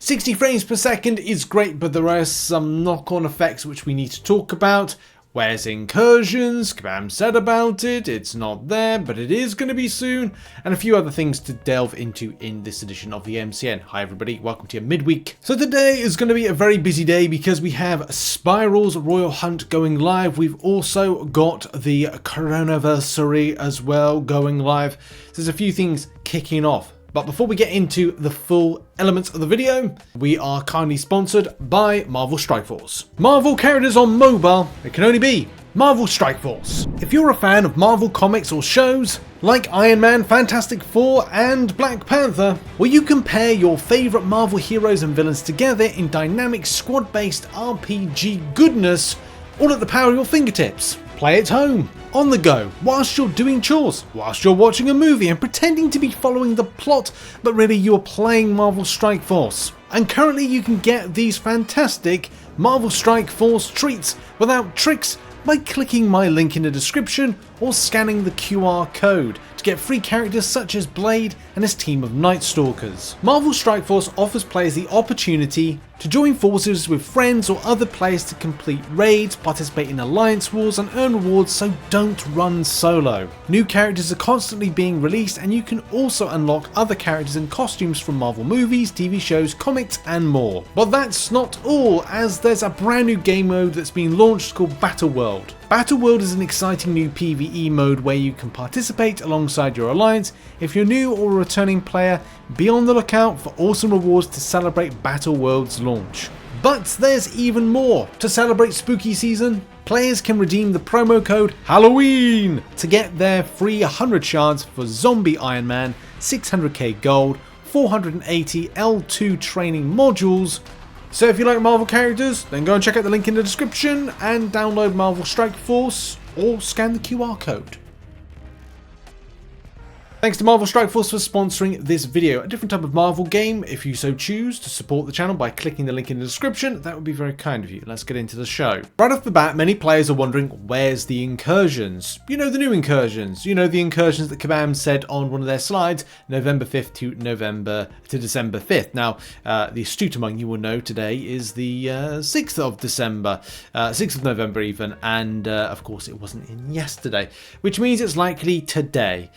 60 frames per second is great, but there are some knock-on effects which we need to talk about. Where's Incursions? Kabam said about it, it's not there, but it is going to be soon, and a few other things to delve into in this edition of the MCN. Hi everybody, welcome to your midweek. So today is going to be a very busy day because we have Spiral's Royal Hunt going live. We've also got the Chronoversary as well going live. So there's a few things kicking off. But before we get into the full elements of the video, we are kindly sponsored by Marvel Strike Force. Marvel characters on mobile, it can only be Marvel Strike Force. If you're a fan of Marvel comics or shows, like Iron Man, Fantastic Four and Black Panther, where you compare your favourite Marvel heroes and villains together in dynamic squad-based RPG goodness, all at the power of your fingertips. Play at home, on the go, whilst you're doing chores, whilst you're watching a movie and pretending to be following the plot, but really you're playing Marvel Strike Force. And currently you can get these fantastic Marvel Strike Force treats without tricks by clicking my link in the description or scanning the QR code to get free characters such as Blade and his team of Night Stalkers. Marvel Strike Force offers players the opportunity to join forces with friends or other players to complete raids, participate in alliance wars and earn rewards, so don't run solo. New characters are constantly being released and you can also unlock other characters and costumes from Marvel movies, TV shows, comics and more. But that's not all, as there's a brand new game mode that's been launched called Battle World. Battle World is an exciting new PvE mode where you can participate alongside your alliance. If you're new or a returning player, be on the lookout for awesome rewards to celebrate Battle World's launch. But there's even more. To celebrate spooky season, players can redeem the promo code Halloween to get their free 100 shards for Zombie Iron Man, 600k gold, 480 L2 training modules. So if you like Marvel characters, then go and check out the link in the description and download Marvel Strike Force or scan the QR code. Thanks to Marvel Strike Force for sponsoring this video. A different type of Marvel game, if you so choose to support the channel by clicking the link in the description, that would be very kind of you. Let's get into the show. Right off the bat, many players are wondering, where's the Incursions? You know, the new Incursions. You know, the Incursions that Kabam said on one of their slides, November 5th to December 5th. Now, the astute among you will know today is the 6th of December, 6th of November even, and of course it wasn't in yesterday, which means it's likely today.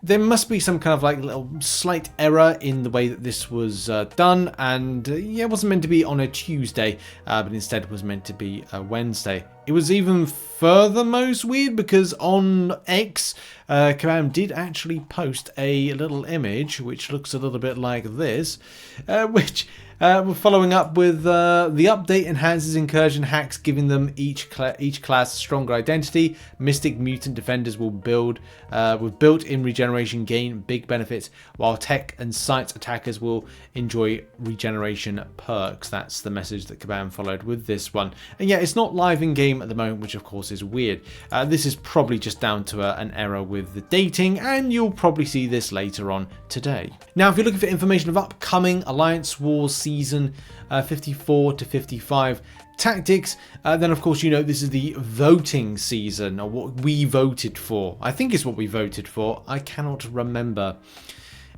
There must be some kind of like little slight error in the way that this was done, and yeah, it wasn't meant to be on a Tuesday, but instead was meant to be a Wednesday. It was even furthermost weird because on X, Kabam did actually post a little image which looks a little bit like this, which we're following up with the update enhances incursion hacks, giving them each class a stronger identity. Mystic mutant defenders will build with built-in regeneration gain big benefits, while tech and sight attackers will enjoy regeneration perks. That's the message that Kabam followed with this one. And yeah, it's not live in game at the moment, which of course is weird. This is probably just down to an error with the dating, and you'll probably see this later on today. Now, if you're looking for information of upcoming Alliance Wars season 54 to 55 tactics, then of course you know this is the voting season, or what we voted for. I think it's what we voted for. I cannot remember.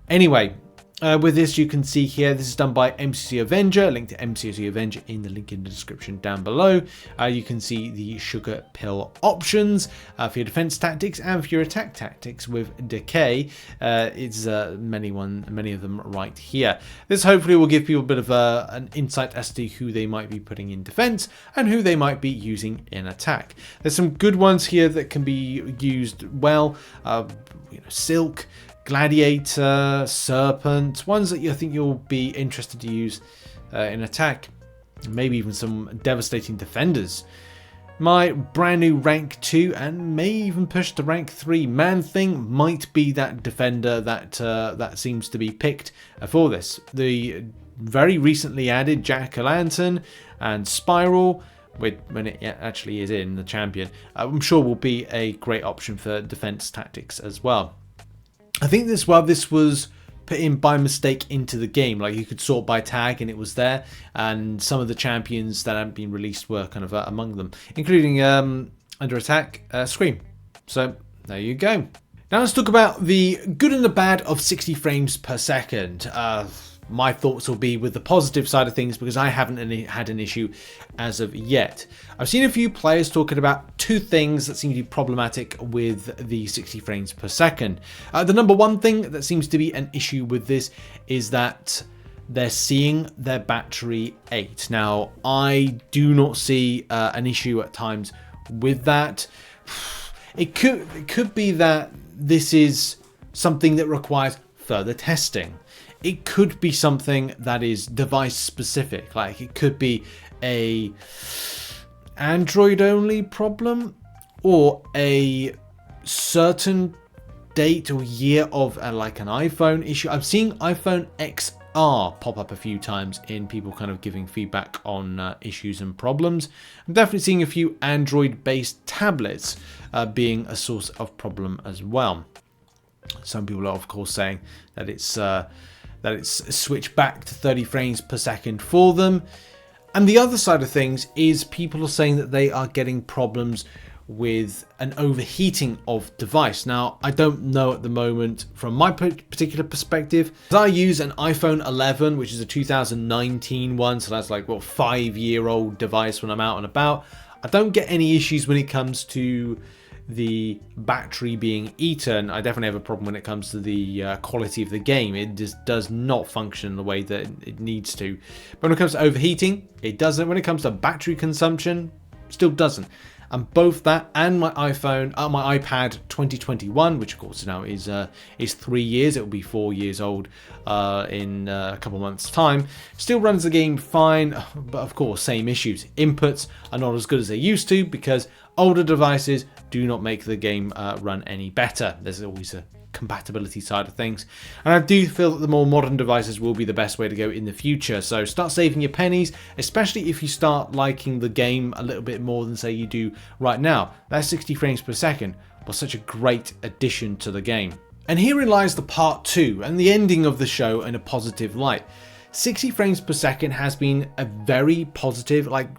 Anyway, with this, you can see here, this is done by MCOC Avenger. Link to MCOC Avenger in the link in the description down below. You can see the sugar pill options for your defense tactics and for your attack tactics with decay. It's many of them right here. This hopefully will give people a bit of an insight as to who they might be putting in defense and who they might be using in attack. There's some good ones here that can be used well. You know, Silk, Gladiator, Serpent, ones that I think you'll be interested to use in attack. Maybe even some devastating defenders. My brand new rank 2 and may even push to rank 3 Man-Thing might be that defender that that seems to be picked for this. The very recently added Jack-o'-lantern and Spiral, when it actually is in the champion, I'm sure will be a great option for defense tactics as well. I think this was put in by mistake into the game. Like, you could sort by tag and it was there, and some of the champions that hadn't been released were kind of among them, including under attack Scream. So there you go. Now let's talk about the good and the bad of 60 frames per second. my thoughts will be with the positive side of things, because I haven't had an issue as of yet. I've seen a few players talking about two things that seem to be problematic with the 60 frames per second. The number one thing that seems to be an issue with this is that they're seeing their battery 8. Now, I do not see an issue at times with that. It could be that this is something that requires further testing. It could be something that is device specific. Like, it could be a Android only problem, or a certain date or year of like an iPhone issue. I'm seeing iPhone XR pop up a few times in people kind of giving feedback on issues and problems. I'm definitely seeing a few Android based tablets being a source of problem as well. Some people are of course saying that it's switched back to 30 frames per second for them. And the other side of things is people are saying that they are getting problems with an overheating of device. Now, I don't know at the moment from my particular perspective. I use an iPhone 11, which is a 2019 one, so that's like, well, 5-year-old device when I'm out and about. I don't get any issues when it comes to the battery being eaten. I definitely have a problem when it comes to the quality of the game. It just does not function the way that it needs to. But when it comes to overheating, it doesn't. When it comes to battery consumption, still doesn't. And both that and my iPhone, my iPad 2021, which of course now is 3 years. It will be 4 years old in a couple months' time. Still runs the game fine, but of course, same issues. Inputs are not as good as they used to because older devices do not make the game run any better. There's always a compatibility side of things, and I do feel that the more modern devices will be the best way to go in the future. So start saving your pennies, especially if you start liking the game a little bit more than say you do right now. That 60 frames per second was such a great addition to the game. And herein lies the part 2 and the ending of the show in a positive light. 60 frames per second has been a very positive, like,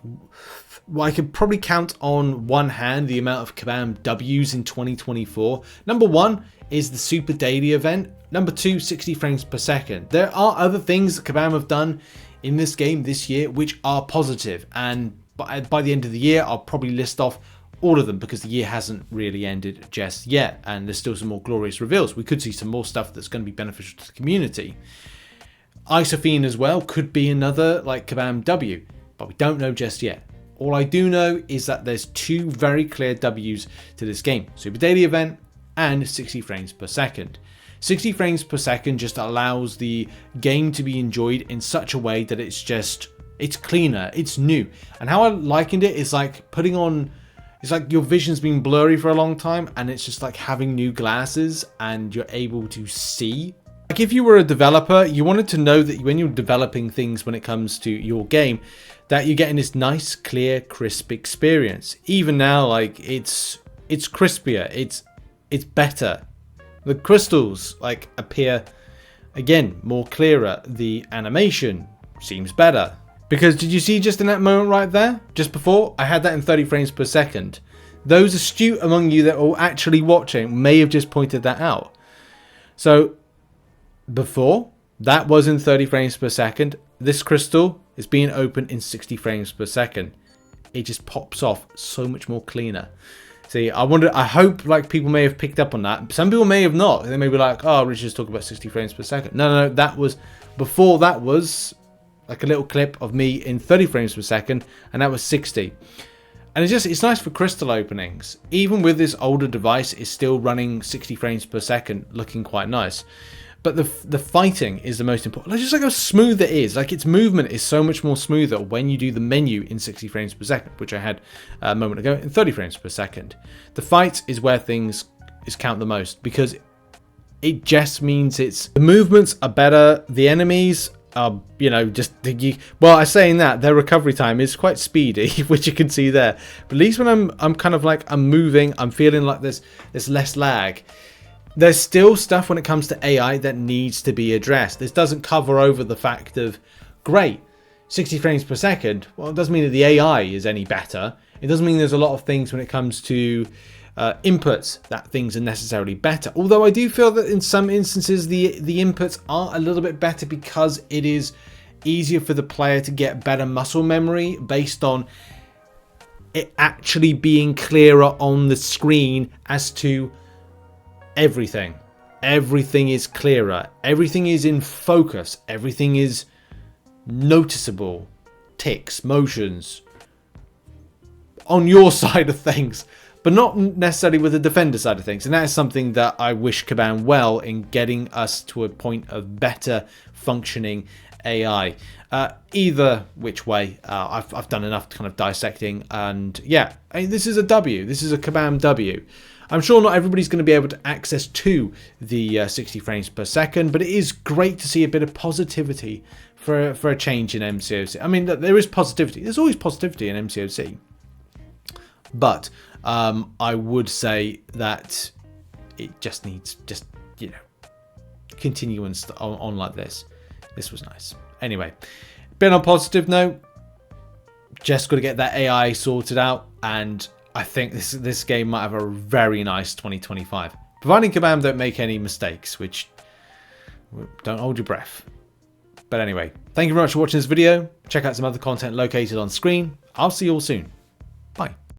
well, I could probably count on one hand the amount of Kabam W's in 2024. Number 1 is the Super Daily event. Number 2, 60 frames per second. There are other things that Kabam have done in this game this year which are positive, and by the end of the year I'll probably list off all of them because the year hasn't really ended just yet, and there's still some more glorious reveals. We could see some more stuff that's going to be beneficial to the community. Isophyene as well could be another like Kabam W, but we don't know just yet. All I do know is that there's 2 very clear W's to this game. Super Daily event and 60 frames per second. 60 frames per second just allows the game to be enjoyed in such a way that it's cleaner, it's new. And how I likened it is like it's like your vision's been blurry for a long time and it's just like having new glasses and you're able to see. Like if you were a developer, you wanted to know that when you're developing things when it comes to your game, that you're getting this nice, clear, crisp experience. Even now, like it's crispier, it's better. The crystals like appear again more clearer. The animation seems better. Because did you see just in that moment right there, just before, I had that in 30 frames per second. Those astute among you that are actually watching may have just pointed that out. So before, that was in 30 frames per second. This crystal is being opened in 60 frames per second. It just pops off so much more cleaner. See, I hope like people may have picked up on that. Some people may have not. They may be like, oh, Rich just talking about 60 frames per second. No, that was, before that was like a little clip of me in 30 frames per second, and that was 60. And it's nice for crystal openings. Even with this older device, it's still running 60 frames per second, looking quite nice. But the fighting is the most important. Like, just like how smooth it is. Like its movement is so much more smoother when you do the menu in 60 frames per second, which I had a moment ago in 30 frames per second. The fight is where things count the most because it just means the movements are better. The enemies are, well, I'm saying that their recovery time is quite speedy, which you can see there. But at least when I'm kind of like I'm moving, I'm feeling like there's less lag. There's still stuff when it comes to AI that needs to be addressed. This doesn't cover over the fact of, great, 60 frames per second. Well, it doesn't mean that the AI is any better. It doesn't mean there's a lot of things when it comes to inputs that things are necessarily better. Although I do feel that in some instances the inputs are a little bit better because it is easier for the player to get better muscle memory based on it actually being clearer on the screen as to everything. Everything is clearer. Everything is in focus. Everything is noticeable. Ticks, motions on your side of things, but not necessarily with the defender side of things. And that is something that I wish Kabam well in getting us to a point of better functioning AI. Either which way, I've done enough kind of dissecting, and yeah, I mean, this is a W. This is a Kabam W. I'm sure not everybody's going to be able to access to the 60 frames per second, but it is great to see a bit of positivity for a change in MCOC. I mean, there is positivity. There's always positivity in MCOC. But I would say that it just needs, you know, continuance on like this. This was nice. Anyway, been on a positive note. Just got to get that AI sorted out, and I think this game might have a very nice 2025. Providing Kabam don't make any mistakes, which don't hold your breath. But anyway, thank you very much for watching this video. Check out some other content located on screen. I'll see you all soon.